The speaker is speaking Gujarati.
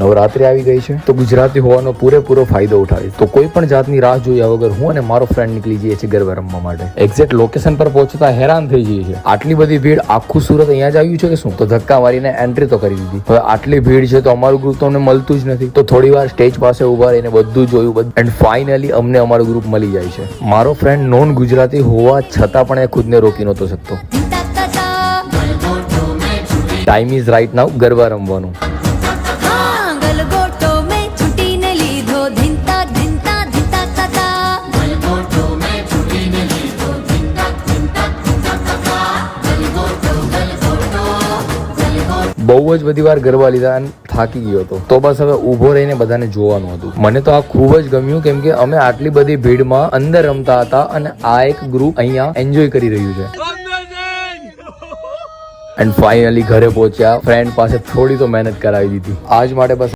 નવરાત્રી આવી ગઈ છે તો ગુજરાતી હોવાનો પૂરેપૂરો ફાયદો ઉઠાવી તો કોઈ પણ જાતની રાહ જોયા વગર હું અને મારો ફ્રેન્ડ નીકળી જઈએ છીએ ગરબા રમવા માટે. એક્ઝેક્ટ લોકેશન પર પહોંચતા હેરાન થઈ જઈએ છીએ. આટલી બધી ભીડ, આખું સુરત અહીંયા જ આવ્યું છે કે શું? તો ધક્કા મારીને એન્ટ્રી તો કરી દીધી. હવે આટલી ભીડ છે તો અમારું ગ્રુપ તો અમને મળતું જ નથી. તો થોડી વાર સ્ટેજ પાસે ઉભા રહીને બધું જોયું એન્ડ ફાઇનલી અમને અમારું ગ્રુપ મળી જાય છે. મારો ફ્રેન્ડ નોન ગુજરાતી હોવા છતાં પણ એ ખુદને રોકી નહોતો શકતો. Time is right now garba રમવાનું. બહુ જ બધી વાર ગરબા લીધા અને થાકી ગયો હતો તો બસ હવે ઊભો રહીને બધાને જોવાનું હતું. મને તો આ ખૂબ જ ગમ્યું કેમ કે અમે આટલી બધી ભીડમાં અંદર રમતા હતા અને આ એક ગ્રુપ અહીંયા એન્જોય કરી રહ્યું છે. એન્ડ ફાઇનલી ઘરે પહોંચ્યા. ફ્રેન્ડ પાસે થોડી તો મહેનત કરાવી દીધી. આજ માટે બસ